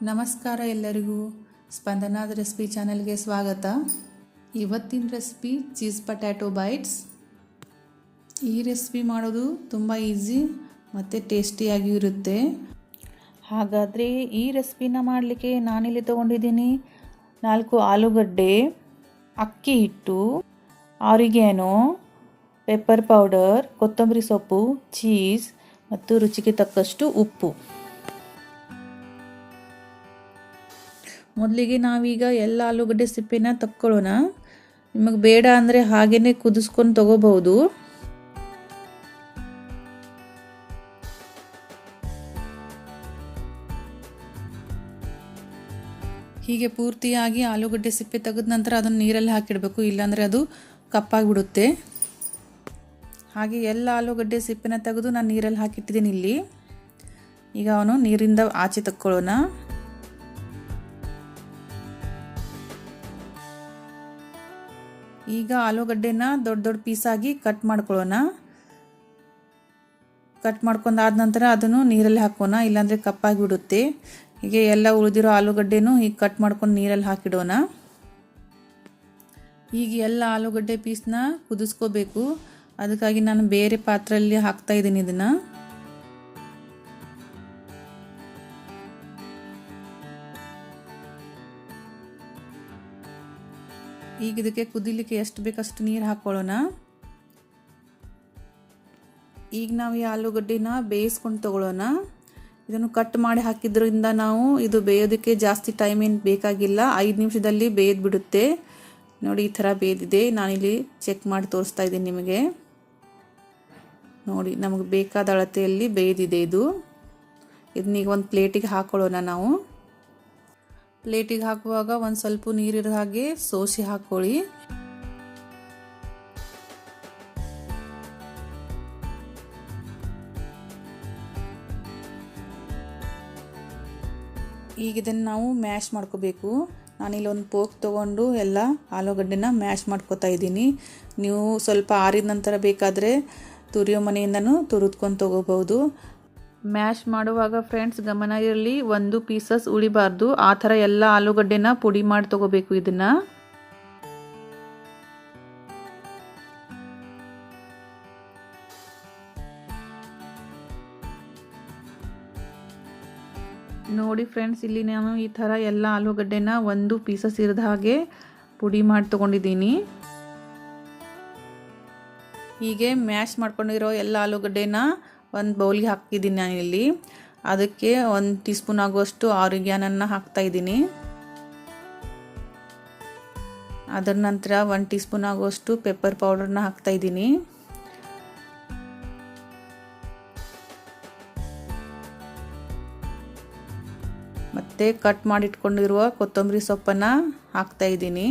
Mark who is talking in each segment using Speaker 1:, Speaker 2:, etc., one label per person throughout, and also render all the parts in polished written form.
Speaker 1: ನಮಸ್ಕಾರ ಎಲ್ಲರಿಗೂ. ಸ್ಪಂದನಾದ ರೆಸಿಪಿ ಚಾನಲ್ಗೆ ಸ್ವಾಗತ. ಇವತ್ತಿನ ರೆಸಿಪಿ ಚೀಸ್ ಪೊಟ್ಯಾಟೊ ಬೈಟ್ಸ್. ಈ ರೆಸಿಪಿ ಮಾಡೋದು ತುಂಬ ಈಸಿ ಮತ್ತು ಟೇಸ್ಟಿಯಾಗಿಯೂ ಇರುತ್ತೆ. ಹಾಗಾದರೆ ಈ ರೆಸಿಪಿನ ಮಾಡಲಿಕ್ಕೆ ನಾನಿಲ್ಲಿ ತೊಗೊಂಡಿದ್ದೀನಿ 4 ಆಲೂಗಡ್ಡೆ, ಅಕ್ಕಿ ಹಿಟ್ಟು, ಆರಿಗ್ಯಾನೋ, ಪೆಪ್ಪರ್ ಪೌಡರ್, ಕೊತ್ತಂಬರಿ ಸೊಪ್ಪು, ಚೀಸ್ ಮತ್ತು ರುಚಿಗೆ ತಕ್ಕಷ್ಟು ಉಪ್ಪು. ಮೊದಲಿಗೆ ನಾವೀಗ ಎಲ್ಲ ಆಲೂಗಡ್ಡೆ ಸಿಪ್ಪೆನ ತಕ್ಕೊಳ್ಳೋಣ. ನಿಮಗೆ ಬೇಡ ಅಂದರೆ ಹಾಗೇ ಕುದಿಸ್ಕೊಂಡು ತಗೋಬಹುದು. ಹೀಗೆ ಪೂರ್ತಿಯಾಗಿ ಆಲೂಗಡ್ಡೆ ಸಿಪ್ಪೆ ತೆಗೆದ ನಂತರ ಅದನ್ನು ನೀರಲ್ಲಿ ಹಾಕಿಡಬೇಕು, ಇಲ್ಲಾಂದರೆ ಅದು ಕಪ್ಪಾಗಿಬಿಡುತ್ತೆ. ಹಾಗೆ ಎಲ್ಲ ಆಲೂಗಡ್ಡೆ ಸಿಪ್ಪೆನ ತೆಗೆದು ನಾನು ನೀರಲ್ಲಿ ಹಾಕಿಟ್ಟಿದ್ದೀನಿ ಇಲ್ಲಿ. ಈಗ ಅವನು ನೀರಿಂದ ಆಚೆ ತಕ್ಕೊಳ್ಳೋಣ. ಈಗ ಆಲೂಗಡ್ಡೆನ ದೊಡ್ಡ ದೊಡ್ಡ ಪೀಸಾಗಿ ಕಟ್ ಮಾಡ್ಕೊಳ್ಳೋಣ. ಕಟ್ ಮಾಡ್ಕೊಂಡಾದ ನಂತರ ಅದನ್ನು ನೀರಲ್ಲಿ ಹಾಕೋಣ, ಇಲ್ಲಾಂದರೆ ಕಪ್ಪಾಗಿ ಬಿಡುತ್ತೆ. ಹೀಗೆ ಎಲ್ಲ ಉಳಿದಿರೋ ಆಲೂಗಡ್ಡೆನೂ ಹೀಗೆ ಕಟ್ ಮಾಡ್ಕೊಂಡು ನೀರಲ್ಲಿ ಹಾಕಿಡೋಣ. ಈಗ ಎಲ್ಲ ಆಲೂಗಡ್ಡೆ ಪೀಸ್ನ ಕುದಿಸ್ಕೋಬೇಕು. ಅದಕ್ಕಾಗಿ ನಾನು ಬೇರೆ ಪಾತ್ರೆಯಲ್ಲಿ ಹಾಕ್ತಾ ಇದ್ದೀನಿ ಇದನ್ನು. ಈಗ ಇದಕ್ಕೆ ಕುದಿಲಿಕ್ಕೆ ಎಷ್ಟು ಬೇಕಷ್ಟು ನೀರು ಹಾಕ್ಕೊಳ್ಳೋಣ. ಈಗ ನಾವು ಈ ಆಲೂಗಡ್ಡೆನ ಬೇಯಿಸ್ಕೊಂಡು ತಗೊಳ್ಳೋಣ. ಇದನ್ನು ಕಟ್ ಮಾಡಿ ಹಾಕಿದ್ರಿಂದ ನಾವು ಇದು ಬೇಯೋದಕ್ಕೆ ಜಾಸ್ತಿ ಟೈಮ್ ಏನು ಬೇಕಾಗಿಲ್ಲ, 5 ನಿಮಿಷದಲ್ಲಿ ಬೇಯ್ದು ಬಿಡುತ್ತೆ. ನೋಡಿ ಈ ಥರ ಬೇಯ್ದಿದೆ. ನಾನಿಲ್ಲಿ ಚೆಕ್ ಮಾಡಿ ತೋರಿಸ್ತಾ ಇದ್ದೀನಿ ನಿಮಗೆ. ನೋಡಿ ನಮಗೆ ಬೇಕಾದ ಅಳತೆಯಲ್ಲಿ ಬೇಯ್ದಿದೆ ಇದು. ಇದನ್ನೀಗ ಒಂದು ಪ್ಲೇಟಿಗೆ ಹಾಕ್ಕೊಳ್ಳೋಣ ನಾವು. ಪ್ಲೇಟಿಗೆ ಹಾಕುವಾಗ ಒಂದು ಸ್ವಲ್ಪ ನೀರಿರೋ ಹಾಗೆ ಸೋಸಿ ಹಾಕ್ಕೊಳ್ಳಿ. ಈಗ ಇದನ್ನು ನಾವು ಮ್ಯಾಶ್ ಮಾಡ್ಕೋಬೇಕು. ನಾನಿಲ್ಲಿ ಒಂದು ಪೋಕ್ ತೊಗೊಂಡು ಎಲ್ಲ ಆಲೂಗಡ್ಡೆನ ಮ್ಯಾಶ್ ಮಾಡ್ಕೋತಾ ಇದ್ದೀನಿ. ನೀವು ಸ್ವಲ್ಪ ಆರಿದ ನಂತರ ಬೇಕಾದರೆ ತುರಿಯೋ ಮನೆಯಿಂದನೂ ತುರಿದ್ಕೊಂಡು ತೊಗೋಬೋದು. ಮ್ಯಾಶ್ ಮಾಡುವಾಗ ಫ್ರೆಂಡ್ಸ್ ಗಮನ ಇರಲಿ, 1 ಪೀಸಸ್ ಉಳಿಬಾರ್ದು. ಆ ಥರ ಎಲ್ಲ ಆಲೂಗಡ್ಡೆನ ಪುಡಿ ಮಾಡಿ ತೊಗೋಬೇಕು ಇದನ್ನು. ನೋಡಿ ಫ್ರೆಂಡ್ಸ್, ಇಲ್ಲಿ ನಾನು ಈ ಥರ ಎಲ್ಲ ಆಲೂಗಡ್ಡೆನ 1 ಪೀಸಸ್ ಇರದ ಹಾಗೆ ಪುಡಿ ಮಾಡಿ ತೊಗೊಂಡಿದ್ದೀನಿ. ಹೀಗೆ ಮ್ಯಾಶ್ ಮಾಡ್ಕೊಂಡಿರೋ ಎಲ್ಲ ಆಲೂಗಡ್ಡೆನ ಒಂದು ಬೌಲ್ಗೆ ಹಾಕಿದ್ದೀನಿ ನಾನಿಲ್ಲಿ. ಅದಕ್ಕೆ 1 ಟೀ ಸ್ಪೂನ್ ಆಗುವಷ್ಟು ಆರಿಗ್ಯಾನನ್ನು ಹಾಕ್ತಾ ಇದ್ದೀನಿ. ಅದರ ನಂತರ 1 ಟೀ ಸ್ಪೂನ್ ಆಗುವಷ್ಟು ಪೆಪ್ಪರ್ ಪೌಡರ್ನ ಹಾಕ್ತಾ ಇದ್ದೀನಿ. ಮತ್ತು ಕಟ್ ಮಾಡಿಟ್ಕೊಂಡಿರುವ ಕೊತ್ತಂಬರಿ ಸೊಪ್ಪನ್ನು ಹಾಕ್ತಾ ಇದ್ದೀನಿ.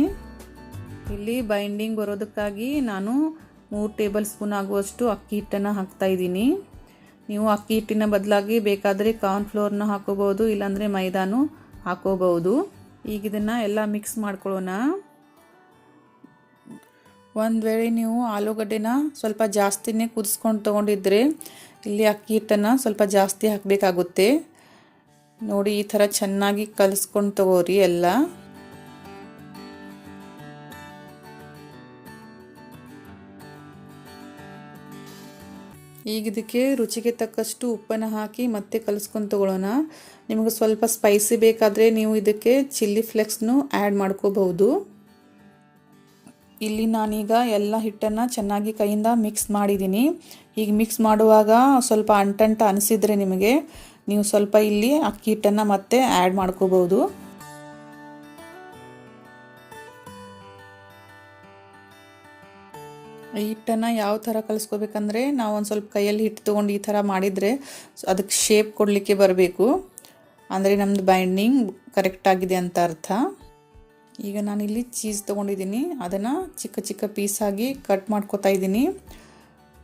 Speaker 1: ಇಲ್ಲಿ ಬೈಂಡಿಂಗ್ ಬರೋದಕ್ಕಾಗಿ ನಾನು 3 ಟೇಬಲ್ ಸ್ಪೂನ್ ಆಗುವಷ್ಟು ಅಕ್ಕಿ ಹಿಟ್ಟನ್ನು ಹಾಕ್ತಾ ಇದ್ದೀನಿ. ನೀವು ಅಕ್ಕಿ ಹಿಟ್ಟಿನ ಬದಲಾಗಿ ಬೇಕಾದರೆ ಕಾರ್ನ್ಫ್ಲೋರ್ನ ಹಾಕೋಬಹುದು, ಇಲ್ಲಾಂದರೆ ಮೈದಾನು ಹಾಕೋಬಹುದು. ಈಗ ಇದನ್ನು ಎಲ್ಲ ಮಿಕ್ಸ್ ಮಾಡ್ಕೊಳ್ಳೋಣ. ಒಂದು ವೇಳೆ ನೀವು ಆಲೂಗಡ್ಡೆನ ಸ್ವಲ್ಪ ಜಾಸ್ತಿನೇ ಕುದಿಸ್ಕೊಂಡು ತೊಗೊಂಡಿದ್ರೆ ಇಲ್ಲಿ ಅಕ್ಕಿ ಹಿಟ್ಟನ್ನು ಸ್ವಲ್ಪ ಜಾಸ್ತಿ ಹಾಕಬೇಕಾಗುತ್ತೆ. ನೋಡಿ ಈ ಥರ ಚೆನ್ನಾಗಿ ಕಲಿಸ್ಕೊಂಡು ತಗೋರಿ ಎಲ್ಲ. ಈಗ ಇದಕ್ಕೆ ರುಚಿಗೆ ತಕ್ಕಷ್ಟು ಉಪ್ಪನ್ನು ಹಾಕಿ ಮತ್ತೆ ಕಲಿಸ್ಕೊಂಡು ತಗೊಳ್ಳೋಣ. ನಿಮಗೆ ಸ್ವಲ್ಪ ಸ್ಪೈಸಿ ಬೇಕಾದರೆ ನೀವು ಇದಕ್ಕೆ ಚಿಲ್ಲಿ ಫ್ಲೇಕ್ಸ್ನು ಆ್ಯಡ್ ಮಾಡ್ಕೋಬಹುದು. ಇಲ್ಲಿ ನಾನೀಗ ಎಲ್ಲ ಹಿಟ್ಟನ್ನು ಚೆನ್ನಾಗಿ ಕೈಯಿಂದ ಮಿಕ್ಸ್ ಮಾಡಿದ್ದೀನಿ. ಈಗ ಮಿಕ್ಸ್ ಮಾಡುವಾಗ ಸ್ವಲ್ಪ ಅಂಟಂಟ ಅನಿಸಿದರೆ ನಿಮಗೆ, ನೀವು ಸ್ವಲ್ಪ ಇಲ್ಲಿ ಅಕ್ಕಿ ಹಿಟ್ಟನ್ನು ಮತ್ತೆ ಆ್ಯಡ್ ಮಾಡ್ಕೋಬಹುದು. ಈ ಹಿಟ್ಟನ್ನು ಯಾವ ಥರ ಕಲಿಸ್ಕೋಬೇಕಂದ್ರೆ, ನಾವು ಒಂದು ಸ್ವಲ್ಪ ಕೈಯಲ್ಲಿ ಹಿಟ್ಟು ತೊಗೊಂಡು ಈ ಥರ ಮಾಡಿದರೆ ಅದಕ್ಕೆ ಶೇಪ್ ಕೊಡಲಿಕ್ಕೆ ಬರಬೇಕು, ಅಂದರೆ ನಮ್ಮದು ಬೈಂಡಿಂಗ್ ಕರೆಕ್ಟಾಗಿದೆ ಅಂತ ಅರ್ಥ. ಈಗ ನಾನಿಲ್ಲಿ ಚೀಸ್ ತೊಗೊಂಡಿದ್ದೀನಿ, ಅದನ್ನು ಚಿಕ್ಕ ಚಿಕ್ಕ ಪೀಸಾಗಿ ಕಟ್ ಮಾಡ್ಕೋತಾ ಇದ್ದೀನಿ.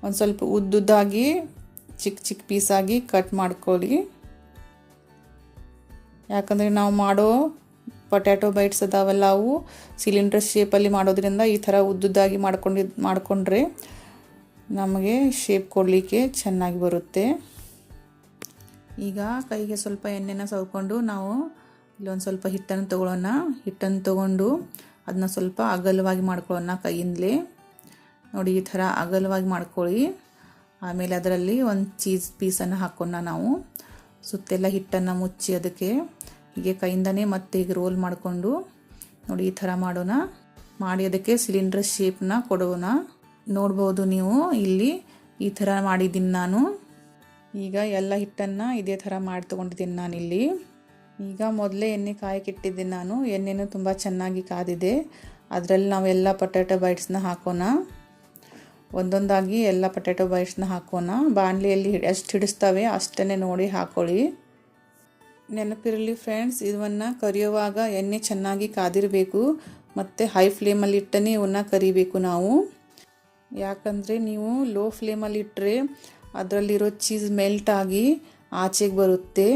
Speaker 1: ಒಂದು ಸ್ವಲ್ಪ ಉದ್ದುದ್ದಾಗಿ ಚಿಕ್ಕ ಚಿಕ್ಕ ಪೀಸಾಗಿ ಕಟ್ ಮಾಡ್ಕೊಳ್ಳಿ. ಯಾಕಂದರೆ ನಾವು ಮಾಡೋ ಪೊಟ್ಯಾಟೊ ಬೈಟ್ಸ್ ಅದಾವಲ್ಲ, ಅವು ಸಿಲಿಂಡರ್ ಶೇಪಲ್ಲಿ ಮಾಡೋದ್ರಿಂದ ಈ ಥರ ಉದ್ದುದ್ದಾಗಿ ಮಾಡಿಕೊಂಡ್ರೆ ನಮಗೆ ಶೇಪ್ ಕೊಡಲಿಕ್ಕೆ ಚೆನ್ನಾಗಿ ಬರುತ್ತೆ. ಈಗ ಕೈಗೆ ಸ್ವಲ್ಪ ಎಣ್ಣೆನ ಸವರ್ಕೊಂಡು ನಾವು ಇಲ್ಲೊಂದು ಸ್ವಲ್ಪ ಹಿಟ್ಟನ್ನು ತೊಗೊಳ್ಳೋಣ. ಹಿಟ್ಟನ್ನು ತೊಗೊಂಡು ಅದನ್ನ ಸ್ವಲ್ಪ ಅಗಲವಾಗಿ ಮಾಡ್ಕೊಳ್ಳೋಣ ಕೈಯಿಂದಲೇ. ನೋಡಿ ಈ ಥರ ಅಗಲವಾಗಿ ಮಾಡ್ಕೊಳ್ಳಿ. ಆಮೇಲೆ ಅದರಲ್ಲಿ ಒಂದು ಚೀಸ್ ಪೀಸನ್ನು ಹಾಕೋಣ ನಾವು. ಸುತ್ತೆಲ್ಲ ಹಿಟ್ಟನ್ನು ಮುಚ್ಚಿ ಅದಕ್ಕೆ ಹೀಗೆ ಕೈಯಿಂದನೇ ಮತ್ತೆ ಹೀಗೆ ರೋಲ್ ಮಾಡಿಕೊಂಡು ನೋಡಿ ಈ ಥರ ಮಾಡೋಣ. ಮಾಡಿ ಅದಕ್ಕೆ ಸಿಲಿಂಡರ್ ಶೇಪ್ನ ಕೊಡೋಣ. ನೋಡ್ಬೋದು ನೀವು ಇಲ್ಲಿ ಈ ಥರ ಮಾಡಿದ್ದೀನಿ ನಾನು. ಈಗ ಎಲ್ಲ ಹಿಟ್ಟನ್ನು ಇದೇ ಥರ ಮಾಡಿ ತೊಗೊಂಡಿದ್ದೀನಿ ನಾನಿಲ್ಲಿ. ಈಗ ಮೊದಲೇ ಎಣ್ಣೆ ಕಾಯಕ್ಕಿಟ್ಟಿದ್ದೀನಿ ನಾನು. ಎಣ್ಣೆನೂ ತುಂಬ ಚೆನ್ನಾಗಿ ಕಾದಿದೆ. ಅದರಲ್ಲಿ ನಾವೆಲ್ಲ ಪೊಟ್ಯಾಟೊ ಬೈಟ್ಸ್ನ ಹಾಕೋಣ. ಒಂದೊಂದಾಗಿ ಎಲ್ಲ ಪೊಟ್ಯಾಟೊ ಬೈಟ್ಸ್ನ ಹಾಕೋಣ. ಬಾಣಲೆಯಲ್ಲಿ ಎಷ್ಟು ಹಿಡಿಸ್ತವೆ ಅಷ್ಟನ್ನೇ ನೋಡಿ ಹಾಕ್ಕೊಳ್ಳಿ. ನೆನಪಿರಲಿ ಫ್ರೆಂಡ್ಸ್, ಇವನ್ನ ಕರಿಯುವಾಗ ಎಣ್ಣೆ ಚೆನ್ನಾಗಿ ಕಾದಿರಬೇಕು ಮತ್ತು ಹೈ ಫ್ಲೇಮಲ್ಲಿ ಇಟ್ಟನೇ ಇವನ್ನ ಕರಿಬೇಕು ನಾವು. ಯಾಕಂದರೆ ನೀವು ಲೋ ಫ್ಲೇಮಲ್ಲಿ ಇಟ್ಟರೆ ಅದರಲ್ಲಿರೋ ಚೀಸ್ ಮೆಲ್ಟ್ ಆಗಿ ಆಚೆಗೆ ಬರುತ್ತೆ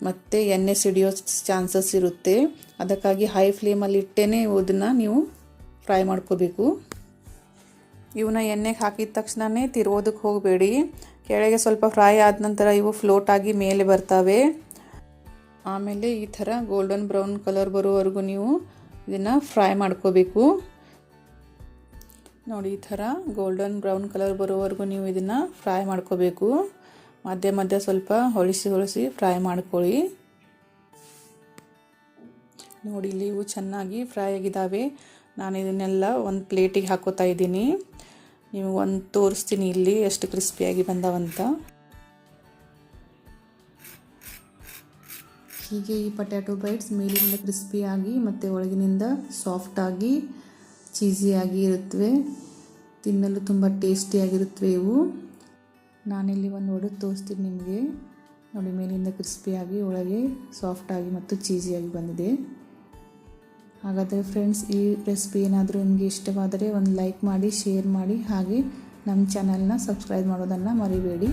Speaker 1: ಮತ್ತು ಎಣ್ಣೆ ಸಿಡಿಯೋ ಚಾನ್ಸಸ್ ಇರುತ್ತೆ. ಅದಕ್ಕಾಗಿ ಹೈ ಫ್ಲೇಮಲ್ಲಿ ಇಟ್ಟೇ ಇದನ್ನು ನೀವು ಫ್ರೈ ಮಾಡ್ಕೋಬೇಕು. ಇವನ್ನ ಎಣ್ಣೆಗೆ ಹಾಕಿದ ತಕ್ಷಣವೇ ತಿರುಗೋದಕ್ಕೆ ಹೋಗಬೇಡಿ. ಕೆಳಗೆ ಸ್ವಲ್ಪ ಫ್ರೈ ಆದ ನಂತರ ಇವು ಫ್ಲೋಟ್ ಆಗಿ ಮೇಲೆ ಬರ್ತವೆ. ಆಮೇಲೆ ಈ ಥರ ಗೋಲ್ಡನ್ ಬ್ರೌನ್ ಕಲರ್ ಬರೋವರೆಗೂ ನೀವು ಇದನ್ನು ಫ್ರೈ ಮಾಡ್ಕೋಬೇಕು. ನೋಡಿ ಈ ಥರ ಗೋಲ್ಡನ್ ಬ್ರೌನ್ ಕಲರ್ ಬರೋವರೆಗೂ ನೀವು ಇದನ್ನು ಫ್ರೈ ಮಾಡ್ಕೋಬೇಕು. ಮಧ್ಯೆ ಮಧ್ಯೆ ಸ್ವಲ್ಪ ಹೊಳಿಸಿ ಫ್ರೈ ಮಾಡ್ಕೊಳ್ಳಿ. ನೋಡಿ ಇಲ್ಲಿ ಇವು ಚೆನ್ನಾಗಿ ಫ್ರೈ ಆಗಿದ್ದಾವೆ. ನಾನು ಇದನ್ನೆಲ್ಲ ಒಂದು ಪ್ಲೇಟಿಗೆ ಹಾಕೋತಾ ಇದ್ದೀನಿ. ನೀವು ಒಂದು ತೋರಿಸ್ತೀನಿ ಇಲ್ಲಿ ಎಷ್ಟು ಕ್ರಿಸ್ಪಿಯಾಗಿ ಬಂದವಂತ. ಹೀಗೆ ಈ ಪೊಟ್ಯಾಟೊ ಬೈಟ್ಸ್ ಮೇಲಿನಿಂದ ಕ್ರಿಸ್ಪಿಯಾಗಿ ಮತ್ತು ಒಳಗಿನಿಂದ ಸಾಫ್ಟಾಗಿ ಚೀಸಿಯಾಗಿ ಇರುತ್ತವೆ. ತಿನ್ನಲು ತುಂಬ ಟೇಸ್ಟಿಯಾಗಿರುತ್ತವೆ ಇವು. ನಾನಿಲ್ಲಿ ಒಂದು ಒಡೆದು ತೋರಿಸ್ತೀನಿ ನಿಮಗೆ. ನೋಡಿ ಮೇಲಿಂದ ಕ್ರಿಸ್ಪಿಯಾಗಿ ಒಳಗೆ ಸಾಫ್ಟಾಗಿ ಮತ್ತು ಚೀಸಿಯಾಗಿ ಬಂದಿದೆ. ಹಾಗಾದರೆ ಫ್ರೆಂಡ್ಸ್, ಈ ರೆಸಿಪಿ ಏನಾದರೂ ನಿಮಗೆ ಇಷ್ಟವಾದರೆ ಒಂದು ಲೈಕ್ ಮಾಡಿ, ಶೇರ್ ಮಾಡಿ, ಹಾಗೆ ನಮ್ಮ ಚಾನಲ್ನ ಸಬ್ಸ್ಕ್ರೈಬ್ ಮಾಡೋದನ್ನು ಮರಿಬೇಡಿ.